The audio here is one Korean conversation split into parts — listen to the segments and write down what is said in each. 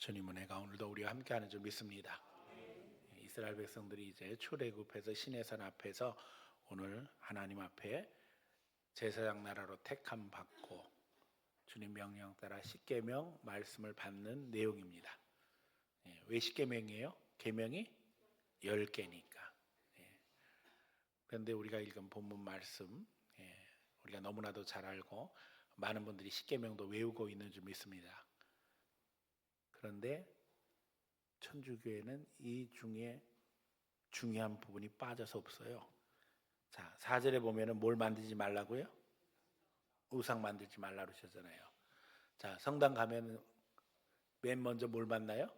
주님 은혜가 오늘도 우리와 함께하는 줄 믿습니다. 이스라엘 백성들이 이제 출애굽해서 시내산 앞에서 오늘 하나님 앞에 제사장 나라로 택함 받고 주님 명령 따라 십계명 말씀을 받는 내용입니다. 왜 십계명이에요? 계명이 10개니까. 그런데 우리가 읽은 본문 말씀 우리가 너무나도 잘 알고 많은 분들이 십계명도 외우고 있는 줄 믿습니다. 그런데 천주교회는 이 중에 중요한 부분이 빠져서 없어요. 자, 4절에 보면은 뭘 만들지 말라고요? 우상 만들지 말라고 하셨잖아요. 자, 성당 가면 맨 먼저 뭘 만나요?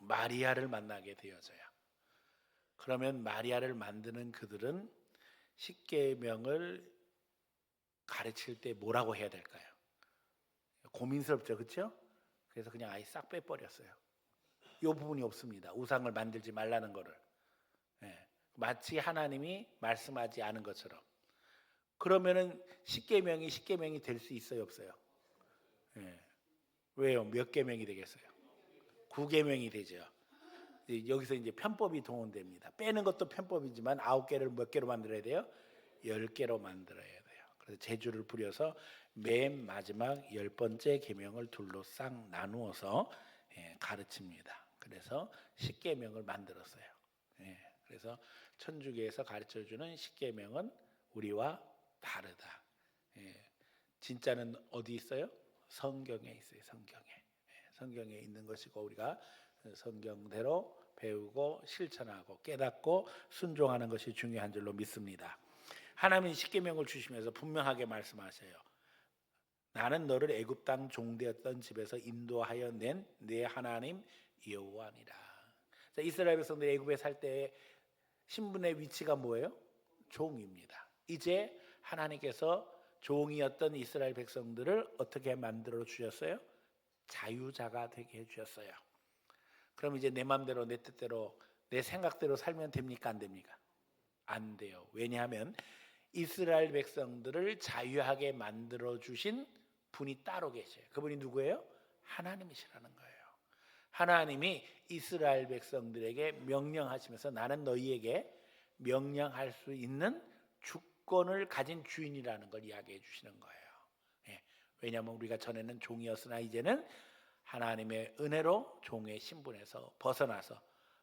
마리아를 만나게 되어져요. 그러면 마리아를 만드는 그들은 십계명을 가르칠 때 뭐라고 해야 될까요? 고민스럽죠, 그렇죠? 그래서 그냥 아예 싹 빼버렸어요. 이 부분이 없습니다. 우상을 만들지 말라는 거를. 마치 하나님이 말씀하지 않은 것처럼. 그러면은 십계명이 될 수 있어요, 없어요? 왜요? 몇 계명이 되겠어요? 9계명이 되죠. 여기서 이제 편법이 동원됩니다. 빼는 것도 편법이지만 9개를 몇 개로 만들어야 돼요? 10개로 만들어야 돼요. 그래서 제주를 부려서 맨 마지막 10번째 계명을 둘로 싹 나누어서 가르칩니다. 그래서 십계명을 만들었어요. 그래서 천주교에서 가르쳐주는 십계명은 우리와 다르다. 진짜는 어디 있어요? 성경에 있어요. 성경에 있는 것이고 우리가 성경대로 배우고 실천하고 깨닫고 순종하는 것이 중요한 줄로 믿습니다. 하나님이 십계명을 주시면서 분명하게 말씀하셔요. 나는 너를 애굽 땅 종되었던 집에서 인도하여 낸 네 하나님 여호와니라. 이스라엘 백성들이 애굽에 살 때 신분의 위치가 뭐예요? 종입니다. 이제 하나님께서 종이었던 이스라엘 백성들을 어떻게 만들어 주셨어요? 자유자가 되게 해주셨어요. 그럼 이제 내 마음대로 내 뜻대로 내 생각대로 살면 됩니까? 안 됩니까? 안 돼요. 왜냐하면 이스라엘 백성들을 자유하게 만들어 주신 분이 따로 계셔요. 그분이 누구예요? 하나님이시라는 거예요. 하나님이 이스라엘 백성들에게 명령하시면서 나는 너희에게 명령할 수 있는 주권을 가진 주인이라는 걸 이야기해 주시는 거예요. 왜냐하면 우리가 전에는 종이었으나 이제는 하나님의 은혜로 종의 신분에서 벗어나서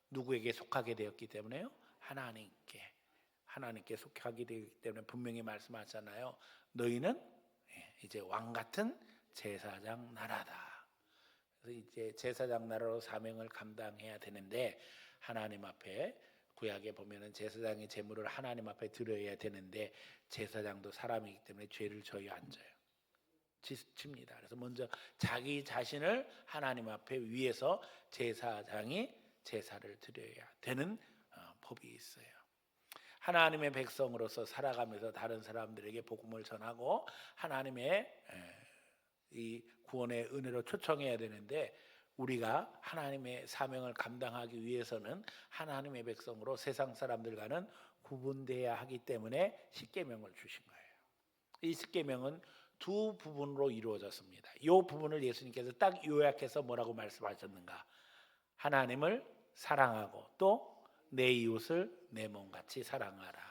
누구에게 속하게 되었기 때문에요? 하나님께 속하게 되기 때문에 분명히 말씀하잖아요. 너희는 이제 왕 같은 제사장 나라다. 그래서 이제 제사장 나라로 사명을 감당해야 되는데 하나님 앞에 구약에 보면은 제사장의 제물을 하나님 앞에 드려야 되는데 제사장도 사람이기 때문에 죄를 져야 앉아요. 칩니다. 그래서 먼저 자기 자신을 하나님 앞에 위해서 제사장이 제사를 드려야 되는 법이 있어요. 하나님의 백성으로서 살아가면서 다른 사람들에게 복음을 전하고 하나님의 이 구원의 은혜로 초청해야 되는데 우리가 하나님의 사명을 감당하기 위해서는 하나님의 백성으로 세상 사람들과는 구분돼야 하기 때문에 십계명을 주신 거예요. 이 십계명은 두 부분으로 이루어졌습니다. 이 부분을 예수님께서 딱 요약해서 뭐라고 말씀하셨는가? 하나님을 사랑하고 또 내 이웃을 내 몸같이 사랑하라.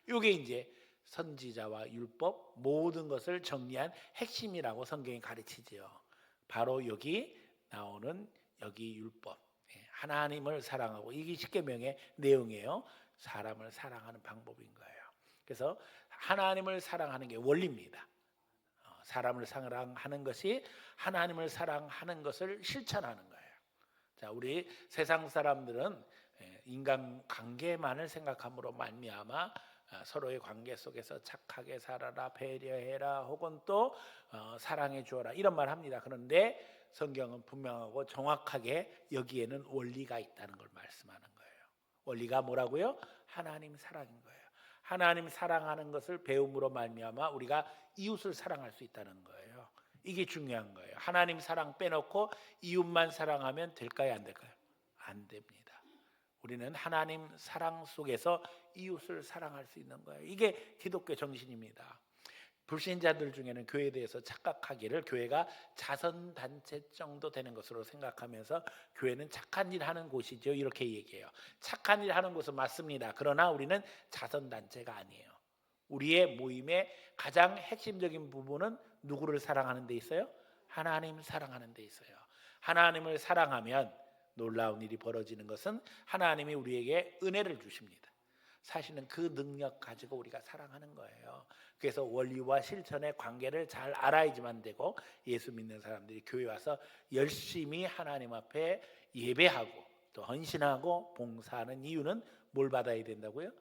이게 이제 선지자와 율법 모든 것을 정리한 핵심이라고 성경이 가르치죠. 바로 여기 나오는 여기 율법, 하나님을 사랑하고 이게 십계명의 내용이에요. 사람을 사랑하는 방법인 거예요. 그래서 하나님을 사랑하는 게 원리입니다. 사람을 사랑하는 것이 하나님을 사랑하는 것을 실천하는 거예요. 자, 우리 세상 사람들은 인간 관계만을 생각함으로 말미암아 서로의 관계 속에서 착하게 살아라, 배려해라, 혹은 또 사랑해 주어라 이런 말 합니다. 그런데 성경은 분명하고 정확하게 여기에는 원리가 있다는 걸 말씀하는 거예요. 원리가 뭐라고요? 하나님 사랑인 거예요. 하나님 사랑하는 것을 배움으로 말미암아 우리가 이웃을 사랑할 수 있다는 거예요. 이게 중요한 거예요. 하나님 사랑 빼놓고 이웃만 사랑하면 될까요? 안 될까요? 안 됩니다. 우리는 하나님 사랑 속에서 이웃을 사랑할 수 있는 거예요. 이게 기독교 정신입니다. 불신자들 중에는 교회에 대해서 착각하기를 교회가 자선단체 정도 되는 것으로 생각하면서 교회는 착한 일 하는 곳이죠, 이렇게 얘기해요. 착한 일 하는 곳은 맞습니다. 그러나 우리는 자선단체가 아니에요. 우리의 모임의 가장 핵심적인 부분은 누구를 사랑하는 데 있어요? 하나님 사랑하는 데 있어요. 하나님을 사랑하면 놀라운 일이 벌어지는 것은 하나님이 우리에게 은혜를 주십니다. 사실은 그 능력 가지고 우리가 사랑하는 거예요. 그래서 원리와 실천의 관계를 잘 알아야지만 되고, 예수 믿는 사람들이 교회 와서 열심히 하나님 앞에 예배하고 또 헌신하고 봉사하는 이유는 뭘 받아야 된다고요?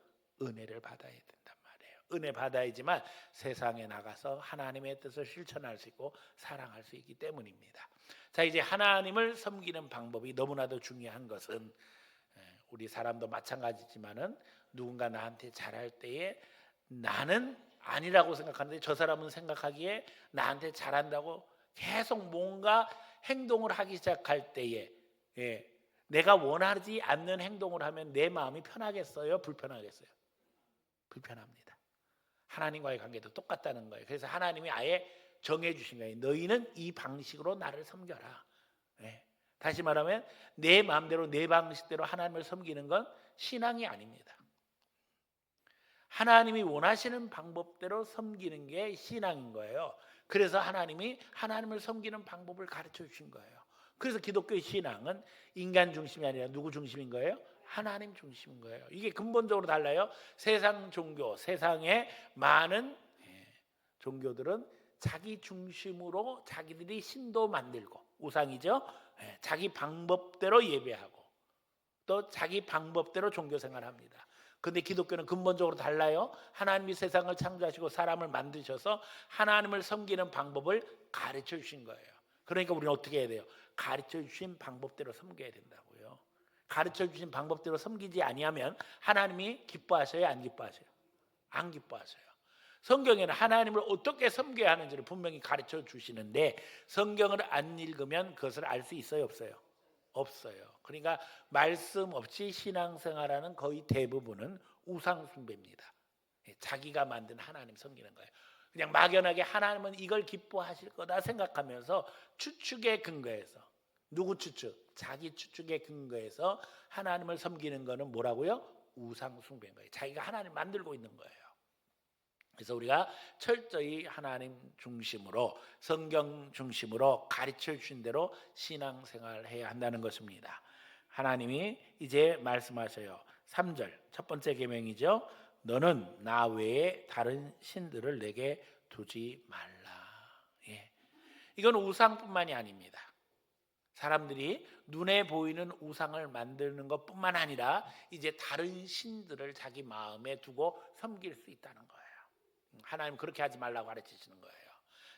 은혜를 받아야 된단 말이에요. 은혜 받아야지만 세상에 나가서 하나님의 뜻을 실천할 수 있고 사랑할 수 있기 때문입니다. 자, 이제 하나님을 섬기는 방법이 너무나도 중요한 것은, 우리 사람도 마찬가지지만은 누군가 나한테 잘할 때에 나는 아니라고 생각하는데 저 사람은 생각하기에 나한테 잘한다고 계속 뭔가 행동을 하기 시작할 때에, 내가 원하지 않는 행동을 하면 내 마음이 편하겠어요? 불편하겠어요? 불편합니다. 하나님과의 관계도 똑같다는 거예요. 그래서 하나님이 아예 정해주신 거예요. 너희는 이 방식으로 나를 섬겨라. 다시 말하면 내 마음대로 내 방식대로 하나님을 섬기는 건 신앙이 아닙니다. 하나님이 원하시는 방법대로 섬기는 게 신앙인 거예요. 그래서 하나님이 하나님을 섬기는 방법을 가르쳐 주신 거예요. 그래서 기독교 신앙은 인간 중심이 아니라 누구 중심인 거예요? 하나님 중심인 거예요. 이게 근본적으로 달라요. 세상 종교, 세상의 많은 종교들은 자기 중심으로 자기들이 신도 만들고, 우상이죠. 자기 방법대로 예배하고 또 자기 방법대로 종교 생활합니다. 그런데 기독교는 근본적으로 달라요. 하나님이 세상을 창조하시고 사람을 만드셔서 하나님을 섬기는 방법을 가르쳐 주신 거예요. 그러니까 우리는 어떻게 해야 돼요? 가르쳐 주신 방법대로 섬겨야 된다고요. 가르쳐 주신 방법대로 섬기지 아니하면 하나님이 기뻐하셔요, 안 기뻐하셔요? 안 기뻐하셔요. 성경에는 하나님을 어떻게 섬겨야 하는지를 분명히 가르쳐 주시는데 성경을 안 읽으면 그것을 알 수 있어요, 없어요? 없어요. 그러니까 말씀 없이 신앙생활하는 거의 대부분은 우상 숭배입니다. 자기가 만든 하나님 섬기는 거예요. 그냥 막연하게 하나님은 이걸 기뻐하실 거다 생각하면서 추측에 근거해서, 누구 추측? 자기 추측에 근거해서 하나님을 섬기는 거는 뭐라고요? 우상 숭배인 거예요. 자기가 하나님 만들고 있는 거예요. 그래서 우리가 철저히 하나님 중심으로, 성경 중심으로 가르쳐 주신 대로 신앙생활을 해야 한다는 것입니다. 하나님이 이제 말씀하셔요. 3절 첫 번째 계명이죠. 너는 나 외에 다른 신들을 내게 두지 말라. 이건 우상뿐만이 아닙니다. 사람들이 눈에 보이는 우상을 만드는 것뿐만 아니라 이제 다른 신들을 자기 마음에 두고 섬길 수 있다는 거예요. 하나님 그렇게 하지 말라고 가르치시는 거예요.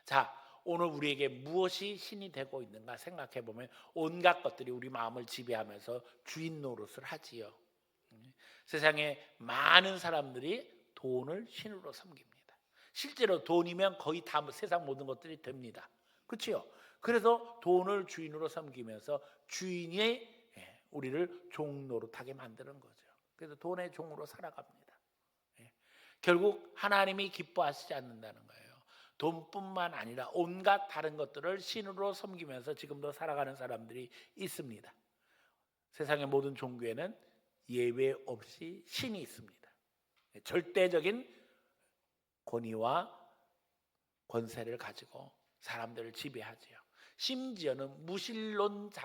자, 오늘 우리에게 무엇이 신이 되고 있는가 생각해 보면 온갖 것들이 우리 마음을 지배하면서 주인 노릇을 하지요. 세상에 많은 사람들이 돈을 신으로 섬깁니다. 실제로 돈이면 거의 다 세상 모든 것들이 됩니다. 그렇죠? 그래서 돈을 주인으로 섬기면서 주인이 우리를 종 노릇하게 만드는 거죠. 그래서 돈의 종으로 살아갑니다. 결국 하나님이 기뻐하시지 않는다는 거예요. 돈뿐만 아니라 온갖 다른 것들을 신으로 섬기면서 지금도 살아가는 사람들이 있습니다. 세상의 모든 종교에는 예외 없이 신이 있습니다. 절대적인 권위와 권세를 가지고 사람들을 지배하지요. 심지어는 무신론자들에게도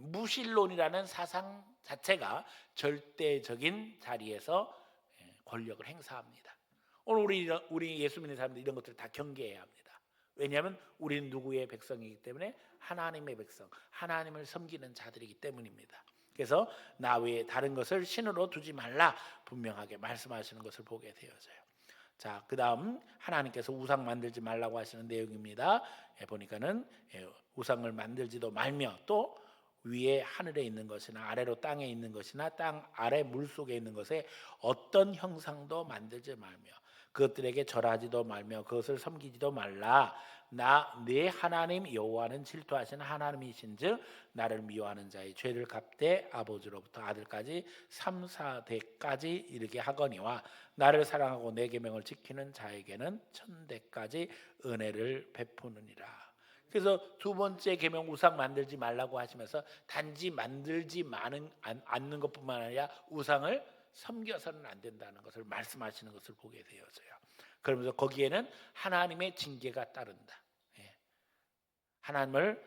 무신론이라는 사상 자체가 절대적인 자리에서 권력을 행사합니다. 오늘 우리 예수 믿는 사람들 이런 것들을 다 경계해야 합니다. 왜냐하면 우리는 누구의 백성이기 때문에 하나님의 백성, 하나님을 섬기는 자들이기 때문입니다. 그래서 나 외에 다른 것을 신으로 두지 말라 분명하게 말씀하시는 것을 보게 되어져요. 자, 그 다음 하나님께서 우상 만들지 말라고 하시는 내용입니다. 보니까는 우상을 만들지도 말며 또 위에 하늘에 있는 것이나 아래로 땅에 있는 것이나 땅 아래 물속에 있는 것에 어떤 형상도 만들지 말며 그것들에게 절하지도 말며 그것을 섬기지도 말라. 나 네 하나님 여호와는 질투하시는 하나님이신즉 나를 미워하는 자의 죄를 갚되 아버지로부터 아들까지 3, 4대까지 이르게 하거니와 나를 사랑하고 내 계명을 지키는 자에게는 1000대까지 은혜를 베푸느니라. 그래서 두 번째 계명 우상 만들지 말라고 하시면서 단지 만들지 않는 것뿐만 아니라 우상을 섬겨서는 안 된다는 것을 말씀하시는 것을 보게 되어져요. 그러면서 거기에는 하나님의 징계가 따른다. 예. 하나님을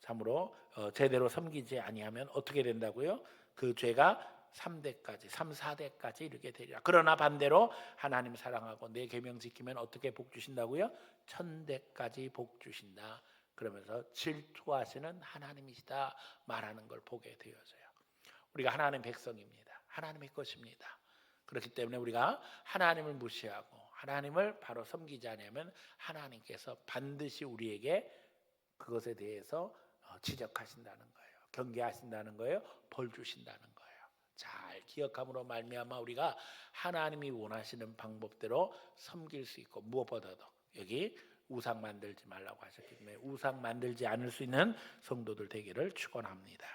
참으로 제대로 섬기지 아니하면 어떻게 된다고요? 그 죄가 3대까지, 3, 4대까지 이르게 되리라. 그러나 반대로 하나님 사랑하고 내 계명 지키면 어떻게 복 주신다고요? 1000대까지 복 주신다. 그러면서 질투하시는 하나님이시다 말하는 걸 보게 되어져요. 우리가 하나님 백성입니다. 하나님의 것입니다. 그렇기 때문에 우리가 하나님을 무시하고 하나님을 바로 섬기지 않으면 하나님께서 반드시 우리에게 그것에 대해서 지적하신다는 거예요. 경계하신다는 거예요. 벌 주신다는 거예요. 잘 기억함으로 말미암아 우리가 하나님이 원하시는 방법대로 섬길 수 있고, 무엇보다도 여기 우상 만들지 말라고 하셨기 때문에 우상 만들지 않을 수 있는 성도들 되기를 축원합니다.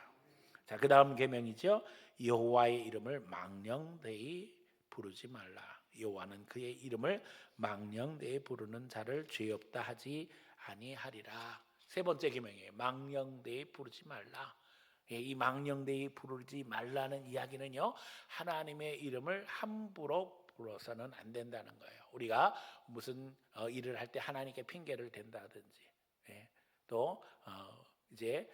자, 그 다음 계명이죠. 여호와의 이름을 망령되이 부르지 말라. 여호와는 그의 이름을 망령되이 부르는 자를 죄 없다 하지 아니하리라. 세 번째 계명이에요. 망령되이 부르지 말라. 이 망령되이 부르지 말라는 이야기는요, 하나님의 이름을 함부로 불어서는 안 된다는 거예요. 우리가 무슨 일을 할 때 하나님께 핑계를 댄다든지, 또 이제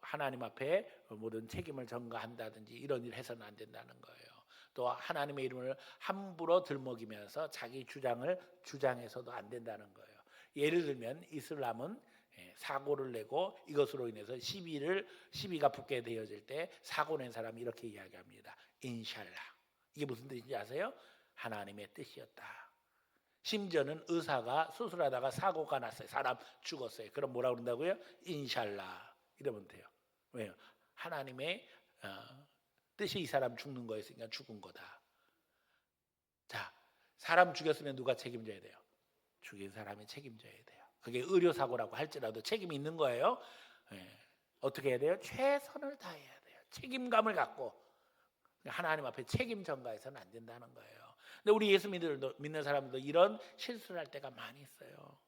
하나님 앞에 모든 책임을 전가한다든지 이런 일을 해서는 안 된다는 거예요. 또 하나님의 이름을 함부로 들먹이면서 자기 주장을 주장해서도 안 된다는 거예요. 예를 들면 이슬람은 사고를 내고 이것으로 인해서 시비가 붙게 되어질 때 사고 낸 사람이 이렇게 이야기합니다. 인샬라. 이게 무슨 뜻인지 아세요? 하나님의 뜻이었다. 심지어는 의사가 수술하다가 사고가 났어요. 사람 죽었어요. 그럼 뭐라고 그런다고요? 인샬라 이러면 돼요. 왜요? 하나님의 뜻이 이 사람 죽는 거였으니까 죽은 거다. 자, 사람 죽였으면 누가 책임져야 돼요? 죽인 사람이 책임져야 돼요. 그게 의료사고라고 할지라도 책임이 있는 거예요. 어떻게 해야 돼요? 최선을 다해야 돼요. 책임감을 갖고 하나님 앞에 책임 전가해서는 안 된다는 거예요. 근데 우리 예수 믿는 사람들도 이런 실수를 할 때가 많이 있어요.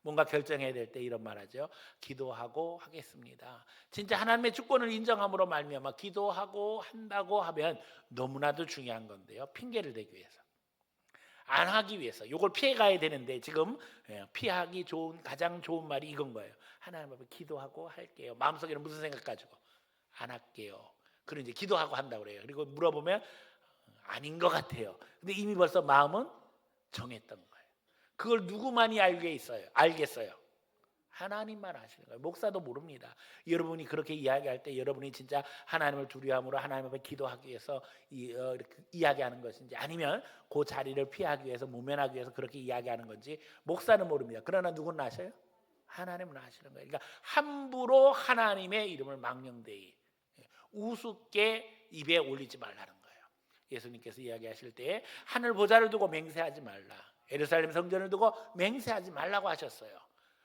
뭔가 결정해야 될 때 이런 말하죠. 기도하고 하겠습니다. 진짜 하나님의 주권을 인정함으로 말미암아 기도하고 한다고 하면 너무나도 중요한 건데요. 핑계를 대기 위해서. 안 하기 위해서 이걸 피해가야 되는데 지금 피하기 좋은 가장 좋은 말이 이건 거예요. 하나님 앞에 기도하고 할게요. 마음속에는 무슨 생각 가지고 안 할게요. 그리고 이제 기도하고 한다고 그래요. 그리고 물어보면 아닌 것 같아요. 근데 이미 벌써 마음은 정했던 거예요. 그걸 누구만이 알겠어요? 하나님만 아시는 거예요. 목사도 모릅니다. 여러분이 그렇게 이야기할 때 여러분이 진짜 하나님을 두려움으로 하나님 앞에 기도하기 위해서 이야기하는 것인지, 아니면 그 자리를 피하기 위해서 모면하기 위해서 그렇게 이야기하는 건지 목사는 모릅니다. 그러나 누구는 아셔요? 하나님은 아시는 거예요. 그러니까 함부로 하나님의 이름을 망령되이 우습게 입에 올리지 말라는 거예요. 예수님께서 이야기하실 때 하늘 보좌를 두고 맹세하지 말라, 예루살렘 성전을 두고 맹세하지 말라고 하셨어요.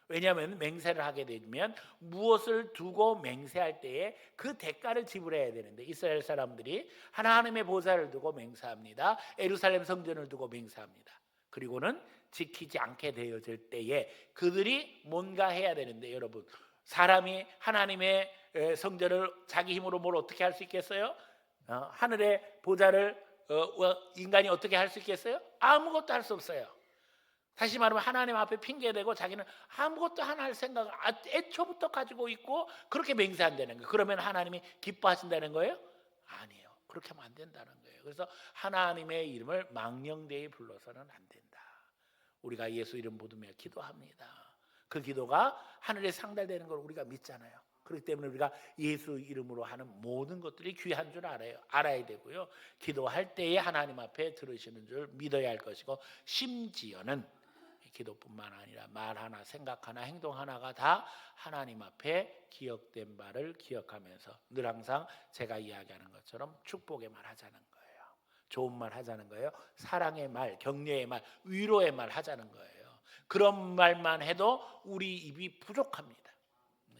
왜냐하면 맹세를 하게 되면 무엇을 두고 맹세할 때에 그 대가를 지불해야 되는데, 이스라엘 사람들이 하나님의 보좌를 두고 맹세합니다. 예루살렘 성전을 두고 맹세합니다. 그리고는 지키지 않게 되어질 때에 그들이 뭔가 해야 되는데, 여러분, 사람이 하나님의 성전을 자기 힘으로 뭘 어떻게 할 수 있겠어요? 하늘의 보좌를 인간이 어떻게 할 수 있겠어요? 아무것도 할 수 없어요. 다시 말하면 하나님 앞에 핑계대고 자기는 아무것도 하나 할 생각을 애초부터 가지고 있고 그렇게 맹세한다는 거예요. 그러면 하나님이 기뻐하신다는 거예요? 아니에요. 그렇게 하면 안 된다는 거예요. 그래서 하나님의 이름을 망령되이 불러서는 안 된다. 우리가 예수 이름 부르며 기도합니다. 그 기도가 하늘에 상달되는 걸 우리가 믿잖아요. 그렇기 때문에 우리가 예수 이름으로 하는 모든 것들이 귀한 줄 알아야 되고요. 기도할 때에 하나님 앞에 들으시는 줄 믿어야 할 것이고, 심지어는 기도뿐만 아니라 말 하나, 생각 하나, 행동 하나가 다 하나님 앞에 기억된 바를 기억하면서 늘 항상 제가 이야기하는 것처럼 축복의 말 하자는 거예요. 좋은 말 하자는 거예요. 사랑의 말, 격려의 말, 위로의 말 하자는 거예요. 그런 말만 해도 우리 입이 부족합니다.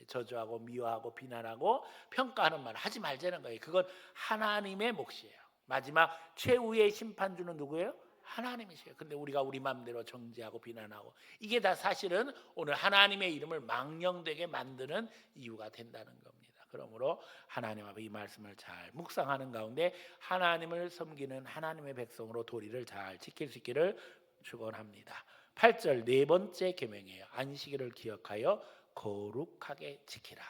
저주하고 미워하고 비난하고 평가하는 말 하지 말자는 거예요. 그건 하나님의 몫이에요. 마지막 최후의 심판주는 누구예요? 하나님이세요. 근데 우리가 우리 마음대로 정죄하고 비난하고 이게 다 사실은 오늘 하나님의 이름을 망령되게 만드는 이유가 된다는 겁니다. 그러므로 하나님 앞에 이 말씀을 잘 묵상하는 가운데 하나님을 섬기는 하나님의 백성으로 도리를 잘 지킬 수 있기를 축원합니다. 8절 네 번째 계명이에요. 안식일을 기억하여 거룩하게 지키라.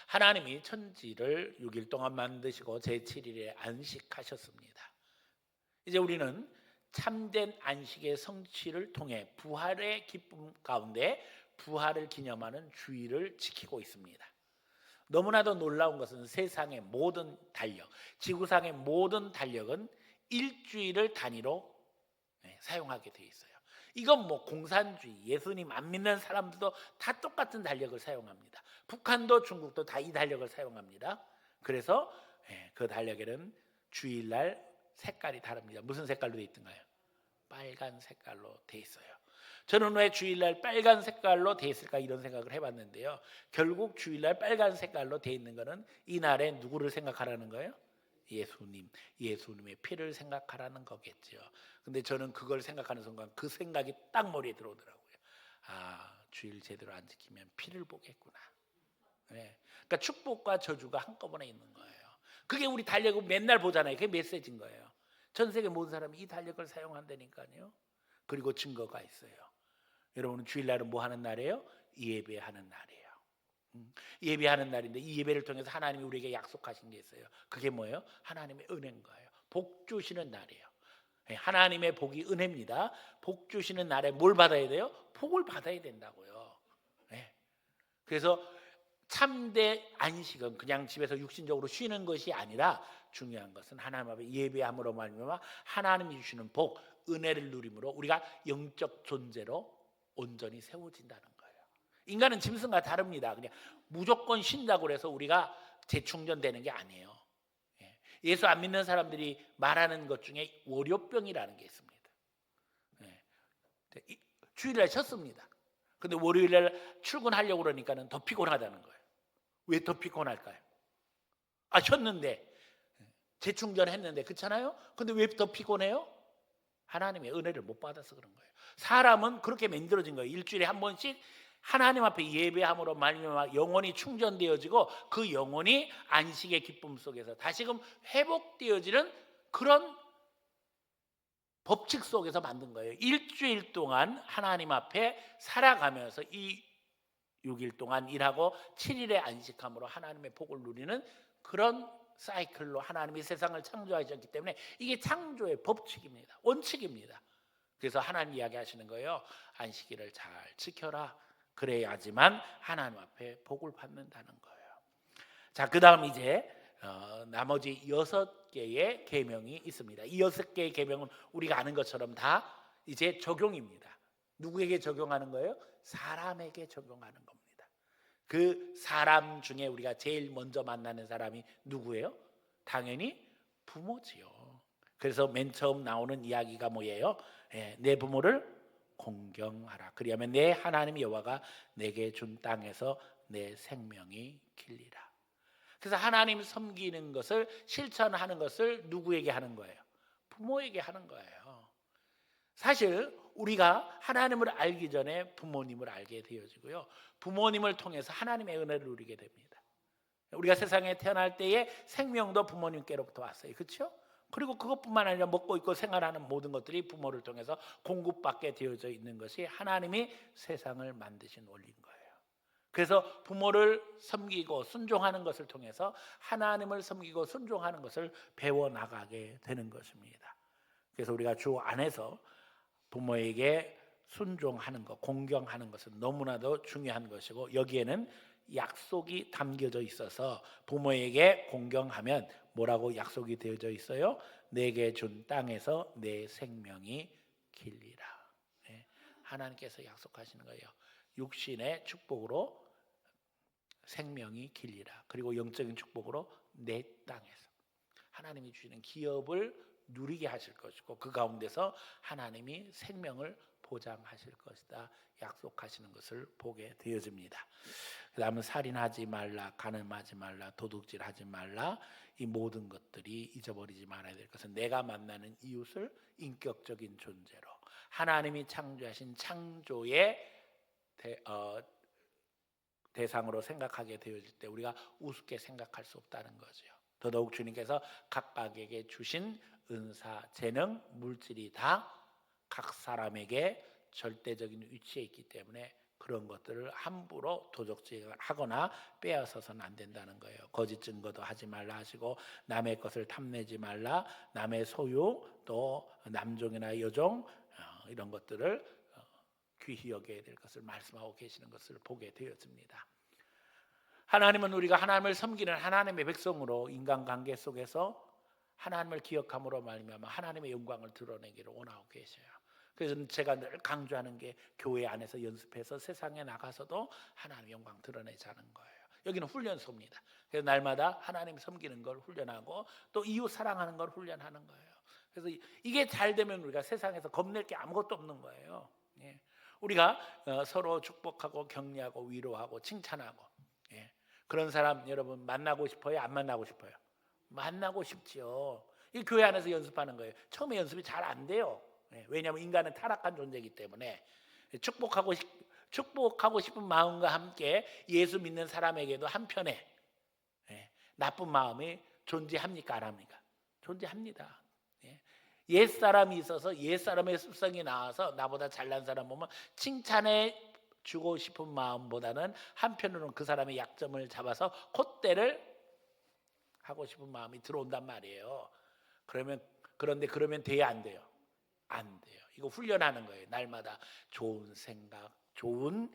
하나님이 천지를 6일 동안 만드시고 제7일에 안식하셨습니다. 이제 우리는 참된 안식의 성취를 통해 부활의 기쁨 가운데 부활을 기념하는 주일을 지키고 있습니다. 너무나도 놀라운 것은 세상의 모든 달력, 지구상의 모든 달력은 일주일을 단위로 사용하게 되어 있어요. 이건 뭐 공산주의, 예수님 안 믿는 사람들도 다 똑같은 달력을 사용합니다. 북한도 중국도 다 이 달력을 사용합니다. 그래서 그 달력에는 주일날 색깔이 다릅니다. 무슨 색깔로 되어 있던가요? 빨간 색깔로 되어 있어요. 저는 왜 주일날 빨간 색깔로 되어 있을까 이런 생각을 해봤는데요. 결국 주일날 빨간 색깔로 되어 있는 것은 이날에 누구를 생각하라는 거예요? 예수님의 피를 생각하라는 거겠죠. 근데 저는 그걸 생각하는 순간 그 생각이 딱 머리에 들어오더라고요. 주일 제대로 안 지키면 피를 보겠구나. 그러니까 축복과 저주가 한꺼번에 있는 거예요. 그게 우리 달력을 맨날 보잖아요. 그게 메시지인 거예요. 전 세계 모든 사람이 이 달력을 사용한다니까요. 그리고 증거가 있어요. 여러분은 주일날은 뭐 하는 날이에요? 예배하는 날이에요. 예배하는 날인데 이 예배를 통해서 하나님이 우리에게 약속하신 게 있어요. 그게 뭐예요? 하나님의 은혜인 거예요. 복 주시는 날이에요. 하나님의 복이 은혜입니다. 복 주시는 날에 뭘 받아야 돼요? 복을 받아야 된다고요. 그래서 참된 안식은 그냥 집에서 육신적으로 쉬는 것이 아니라 중요한 것은 하나님 앞에 예배함으로 말미암아 하나님이 주시는 복, 은혜를 누림으로 우리가 영적 존재로 온전히 세워진다는 거예요. 인간은 짐승과 다릅니다. 그냥 무조건 쉰다고 해서 우리가 재충전되는 게 아니에요. 예수 안 믿는 사람들이 말하는 것 중에 월요병이라는 게 있습니다. 주일날 쉬었습니다. 근데 월요일날 출근하려고 그러니까는 더 피곤하다는 거예요. 왜 더 피곤할까요? 쉬었는데 재충전했는데 그렇잖아요. 근데 왜 더 피곤해요? 하나님의 은혜를 못 받아서 그런 거예요. 사람은 그렇게 만들어진 거예요. 일주일에 한 번씩 하나님 앞에 예배함으로 말미암아 영혼이 충전되어지고 그 영혼이 안식의 기쁨 속에서 다시금 회복되어지는 그런 법칙 속에서 만든 거예요. 일주일 동안 하나님 앞에 살아가면서 이 6일 동안 일하고 7일에 안식함으로 하나님의 복을 누리는 그런 사이클로 하나님이 세상을 창조하셨기 때문에 이게 창조의 법칙입니다. 원칙입니다. 그래서 하나님 이야기하시는 거예요. 안식일을 잘 지켜라. 그래야지만 하나님 앞에 복을 받는다는 거예요. 자, 그 다음 이제 나머지 6개의 계명이 있습니다. 이 6개의 계명은 우리가 아는 것처럼 다 이제 적용입니다. 누구에게 적용하는 거예요? 사람에게 적용하는 겁니다. 그 사람 중에 우리가 제일 먼저 만나는 사람이 누구예요? 당연히 부모지요. 그래서 맨 처음 나오는 이야기가 뭐예요? 내 부모를 공경하라. 그리하면 내 하나님 여호와가 내게 준 땅에서 내 생명이 길리라. 그래서 하나님 섬기는 것을 실천하는 것을 누구에게 하는 거예요? 부모에게 하는 거예요. 사실 우리가 하나님을 알기 전에 부모님을 알게 되어지고요. 부모님을 통해서 하나님의 은혜를 누리게 됩니다. 우리가 세상에 태어날 때의 생명도 부모님께로부터 왔어요. 그렇죠? 그리고 그것뿐만 아니라 먹고 있고 생활하는 모든 것들이 부모를 통해서 공급받게 되어져 있는 것이 하나님이 세상을 만드신 원리인 거예요. 그래서 부모를 섬기고 순종하는 것을 통해서 하나님을 섬기고 순종하는 것을 배워나가게 되는 것입니다. 그래서 우리가 주 안에서 부모에게 순종하는 것, 공경하는 것은 너무나도 중요한 것이고 여기에는 약속이 담겨져 있어서 부모에게 공경하면 뭐라고 약속이 되어져 있어요? 내게 준 땅에서 내 생명이 길리라. 하나님께서 약속하시는 거예요. 육신의 축복으로 생명이 길리라. 그리고 영적인 축복으로 내 땅에서. 하나님이 주시는 기업을 누리게 하실 것이고 그 가운데서 하나님이 생명을 보장하실 것이다 약속하시는 것을 보게 되어집니다. 그 다음은 살인하지 말라, 간음하지 말라, 도둑질하지 말라. 이 모든 것들이 잊어버리지 말아야 될 것은 내가 만나는 이웃을 인격적인 존재로 하나님이 창조하신 창조의 대상으로 생각하게 되어질 때 우리가 우습게 생각할 수 없다는 거죠. 더더욱 주님께서 각각에게 주신 은사, 재능, 물질이 다 각 사람에게 절대적인 위치에 있기 때문에 그런 것들을 함부로 도적질하거나 빼앗아서는 안 된다는 거예요. 거짓 증거도 하지 말라 하시고 남의 것을 탐내지 말라, 남의 소유 또 남종이나 여종 이런 것들을 귀히 여겨야 될 것을 말씀하고 계시는 것을 보게 되었습니다. 하나님은 우리가 하나님을 섬기는 하나님의 백성으로 인간관계 속에서 하나님을 기억함으로 말미암아 하나님의 영광을 드러내기를 원하고 계셔요. 그래서 제가 늘 강조하는 게 교회 안에서 연습해서 세상에 나가서도 하나님의 영광 드러내자는 거예요. 여기는 훈련소입니다. 그래서 날마다 하나님 섬기는 걸 훈련하고 또 이웃 사랑하는 걸 훈련하는 거예요. 그래서 이게 잘 되면 우리가 세상에서 겁낼 게 아무것도 없는 거예요. 우리가 서로 축복하고 격려하고 위로하고 칭찬하고 그런 사람 여러분 만나고 싶어요? 안 만나고 싶어요? 만나고 싶죠. 이 교회 안에서 연습하는 거예요. 처음에 연습이 잘 안 돼요. 왜냐하면 인간은 타락한 존재이기 때문에 축복하고 싶은 마음과 함께 예수 믿는 사람에게도 한편에 나쁜 마음이 존재합니까? 안 합니까? 존재합니다. 옛사람이 있어서 옛사람의 습성이 나와서 나보다 잘난 사람 보면 칭찬해 주고 싶은 마음보다는 한편으로는 그 사람의 약점을 잡아서 콧대를 하고 싶은 마음이 들어온단 말이에요. 그런데 그러면 돼야 안 돼요? 안 돼요. 이거 훈련하는 거예요. 날마다 좋은 생각, 좋은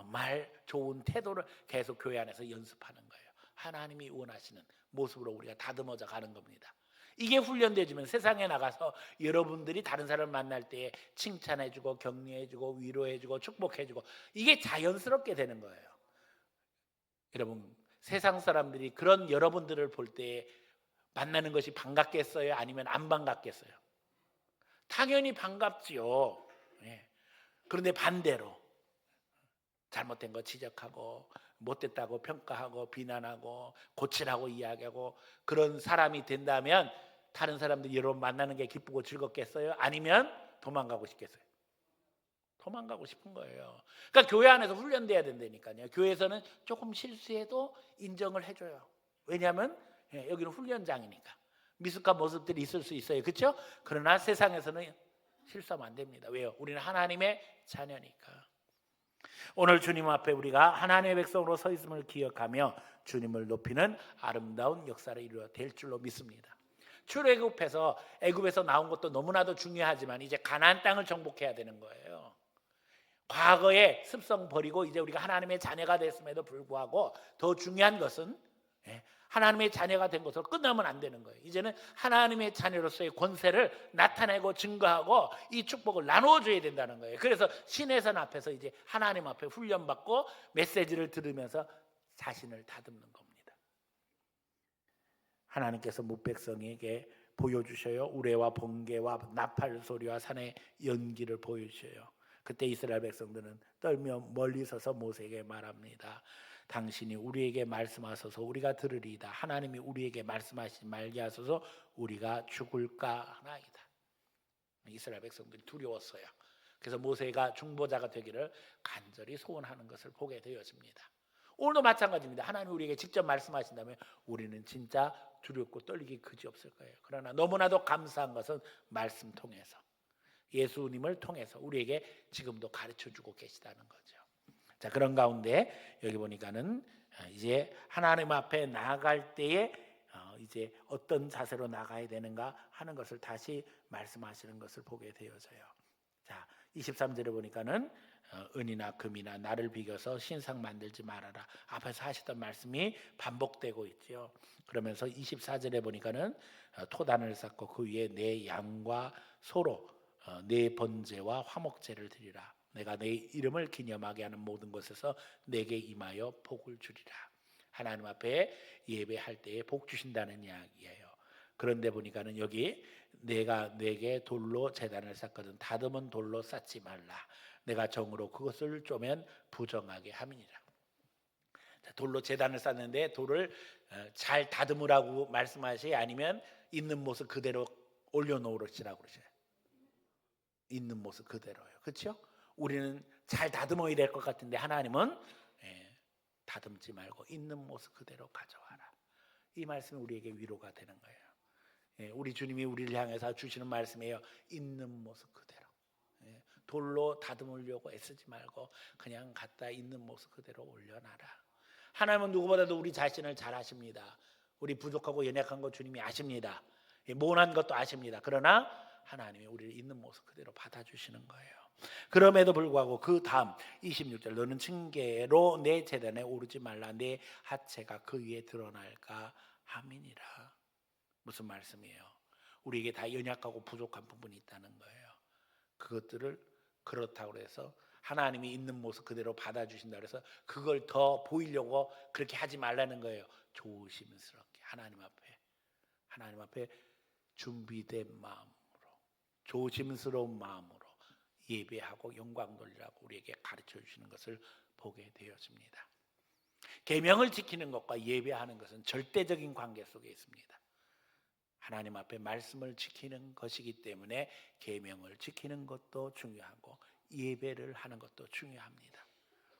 말, 좋은 태도를 계속 교회 안에서 연습하는 거예요. 하나님이 원하시는 모습으로 우리가 다듬어져 가는 겁니다. 이게 훈련되지만 세상에 나가서 여러분들이 다른 사람을 만날 때 칭찬해주고 격려해주고 위로해주고 축복해주고 이게 자연스럽게 되는 거예요. 여러분 세상 사람들이 그런 여러분들을 볼 때 만나는 것이 반갑겠어요? 아니면 안 반갑겠어요? 당연히 반갑지요. 그런데 반대로 잘못된 거 지적하고 못됐다고 평가하고 비난하고 고치라고 이야기하고 그런 사람이 된다면 다른 사람들이 여러분 만나는 게 기쁘고 즐겁겠어요? 아니면 도망가고 싶겠어요? 도망가고 싶은 거예요. 그러니까 교회 안에서 훈련돼야 된다니까요. 교회에서는 조금 실수해도 인정을 해줘요. 왜냐하면 여기는 훈련장이니까 미숙한 모습들이 있을 수 있어요. 그렇죠? 그러나 세상에서는 실수하면 안 됩니다. 왜요? 우리는 하나님의 자녀니까. 오늘 주님 앞에 우리가 하나님의 백성으로 서 있음을 기억하며 주님을 높이는 아름다운 역사를 이루어 될 줄로 믿습니다. 출애굽해서 애굽에서 나온 것도 너무나도 중요하지만 이제 가나안 땅을 정복해야 되는 거예요. 과거의 습성 버리고 이제 우리가 하나님의 자녀가 됐음에도 불구하고 더 중요한 것은 하나님의 자녀가 된 것으로 끝나면 안 되는 거예요. 이제는 하나님의 자녀로서의 권세를 나타내고 증거하고 이 축복을 나누어줘야 된다는 거예요. 그래서 신의 산 앞에서 이제 하나님 앞에 훈련받고 메시지를 들으면서 자신을 다듬는 겁니다. 하나님께서 뭇백성에게 보여주셔요. 우레와 번개와 나팔 소리와 산의 연기를 보여주셔요. 그때 이스라엘 백성들은 떨며 멀리 서서 모세에게 말합니다. 당신이 우리에게 말씀하소서 우리가 들으리이다. 하나님이 우리에게 말씀하시지 말게 하소서 우리가 죽을까 하나이다. 이스라엘 백성들이 두려웠어요. 그래서 모세가 중보자가 되기를 간절히 소원하는 것을 보게 되었습니다. 오늘도 마찬가지입니다. 하나님이 우리에게 직접 말씀하신다면 우리는 진짜 두렵고 떨리기 그지없을 거예요. 그러나 너무나도 감사한 것은 말씀 통해서 예수님을 통해서 우리에게 지금도 가르쳐주고 계시다는 거죠. 자, 그런 가운데 여기 보니까는 이제 하나님 앞에 나아갈 때에 이제 어떤 자세로 나가야 되는가 하는 것을 다시 말씀하시는 것을 보게 되어져요. 자, 23절에 보니까는 은이나 금이나 나를 비겨서 신상 만들지 말아라. 앞에서 하시던 말씀이 반복되고 있죠. 그러면서 24절에 보니까는 토단을 쌓고 그 위에 내 양과 소로 내 번제와 화목제를 드리라. 내가 내 이름을 기념하게 하는 모든 곳에서 내게 임하여 복을 주리라. 하나님 앞에 예배할 때에 복 주신다는 이야기예요. 그런데 보니까는 여기 내가 내게 돌로 제단을 쌓거든 다듬은 돌로 쌓지 말라. 내가 정으로 그것을 쪼면 부정하게 함이니라. 돌로 제단을 쌓는데 돌을 잘 다듬으라고 말씀하시 아니면 있는 모습 그대로 올려놓으시라고 그러셔요. 있는 모습 그대로요. 그렇죠? 우리는 잘 다듬어야 될 것 같은데 하나님은 다듬지 말고 있는 모습 그대로 가져와라. 이 말씀이 우리에게 위로가 되는 거예요. 우리 주님이 우리를 향해서 주시는 말씀이에요. 있는 모습 그대로. 돌로 다듬으려고 애쓰지 말고 그냥 갖다 있는 모습 그대로 올려놔라. 하나님은 누구보다도 우리 자신을 잘 아십니다. 우리 부족하고 연약한 거 주님이 아십니다. 모난 것도 아십니다. 그러나 하나님이 우리를 있는 모습 그대로 받아주시는 거예요. 그럼에도 불구하고 그 다음 26절 너는 층계로 내 제단에 오르지 말라. 내 하체가 그 위에 드러날까 함이니라. 무슨 말씀이에요? 우리에게 다 연약하고 부족한 부분이 있다는 거예요. 그것들을 그렇다고 해서 하나님이 있는 모습 그대로 받아주신다 그래서 그걸 더 보이려고 그렇게 하지 말라는 거예요. 조심스럽게 하나님 앞에 준비된 마음으로 조심스러운 마음으로 예배하고 영광 돌리라고 우리에게 가르쳐 주시는 것을 보게 되었습니다. 계명을 지키는 것과 예배하는 것은 절대적인 관계 속에 있습니다. 하나님 앞에 말씀을 지키는 것이기 때문에 계명을 지키는 것도 중요하고 예배를 하는 것도 중요합니다.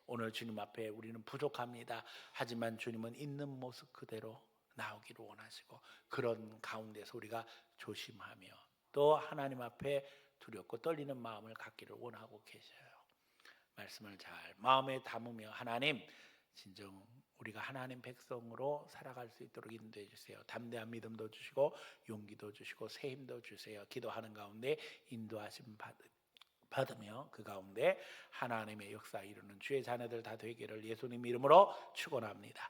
오늘 주님 앞에 우리는 부족합니다. 하지만 주님은 있는 모습 그대로 나오기를 원하시고 그런 가운데서 우리가 조심하며 또 하나님 앞에 두렵고 떨리는 마음을 갖기를 원하고 계셔요. 말씀을 잘 마음에 담으며 하나님 진정 우리가 하나님 백성으로 살아갈 수 있도록 인도해 주세요. 담대한 믿음도 주시고 용기도 주시고 새 힘도 주세요. 기도하는 가운데 인도하심 받으며 그 가운데 하나님의 역사 이루는 주의 자녀들 다 되기를 예수님 이름으로 축원합니다.